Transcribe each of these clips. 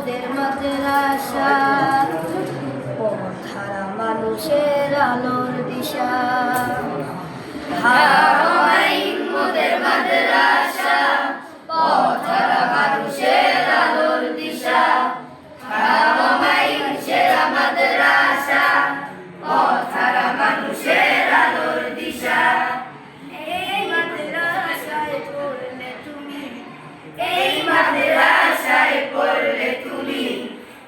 মোদের মাদ্রাসা, পথহারা মানুষের আলোর দিশা। হারামাইন মোদের মাদ্রাসা, পথহারা মানুষের আলোর দিশা। হারামাইন সেরা মাদ্রাসা, পথহারা মানুষের আলোর দিশা। এই মাদ্রাসায় পড়লে তুমি, এই মাদ্রাসায় পড়লে তুমি,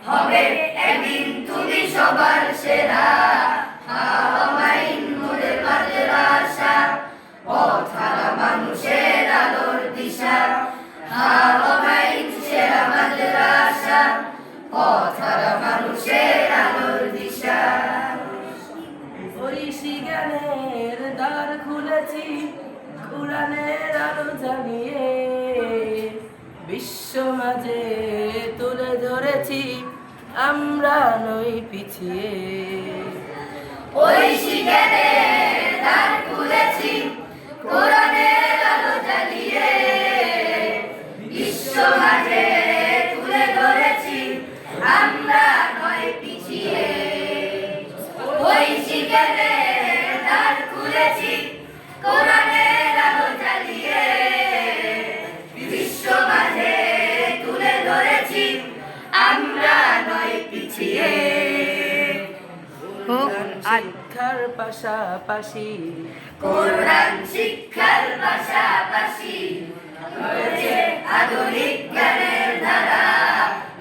হবে একদিন তুমি সবার সেরা। হারামাইন মোদের মাদ্রাসা, পথহারা মানুষের আলোর দিশা। হারামাইন সেরা মাদ্রাসা, পথহারা মানুষের আলোর দিশা। ঐশী জ্ঞানের দ্বার খুলেছি, কুরআনের আলো জ্বালিয়ে, বিশ্ব মাঝে তুলে ধরেছি, আমরা নই পিছিয়ে। ঐশী জ্ঞানের দ্বার খুলেছি, কুরআনের আলো জ্বালিয়ে, বিশ্ব মাঝে তুলে ধরেছি, আমরা নয় পিছিয়ে। ঐশী জ্ঞানের দ্বার খুলেছি, কুরআনের আলো জ্বালিয়ে, বিশ্ব মাঝে তুলে ধরেছি, আমরা নয় পিছিয়ে। শিক্ষার পাশাপাশি, কোরআন শিক্ষার পাশাপাশি রয়েছে আধুনিক জ্ঞানের ধারা।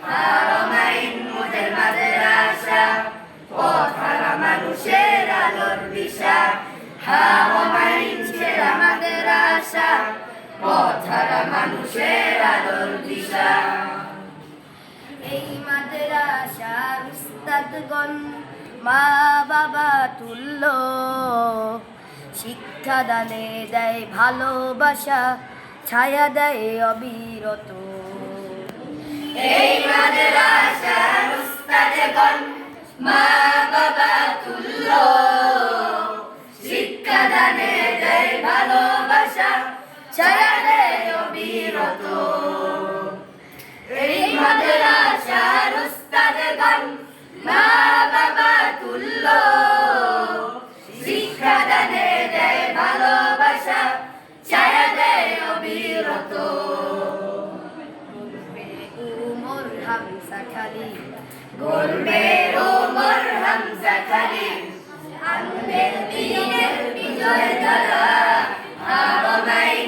হারামাইন মোদের মাদ্রাসা, পথহারা মানুষের আলোর দিশা। হারামাইন সেরা মাদ্রাসা, পথহারা মানুষের আলোর দিশা। এই মাদ্রাসার উস্তাদগণ মা বাবা তুল্য, শিক্ষাদানে দেয় ভালোবাসা, ছায়া দেয় অবিরত। এই মাদ্রাসার উস্তাদগণ মা বাবা তুল্য, শিক্ষাদানে দেয় ভালোবাসা, ছায়া দেয় অবিরত। এই মাদ্রাসার উস্তাদগণ মা বাবা তুল্য, শিক্ষাদানে দেয় ভালোবাসা, ছায়া দেয় অবিরত। উমর হামজা খালি, গলবে ওমর হামজা খালি, আনবে দ্বীনের বিজয় ধারা। হারামাইন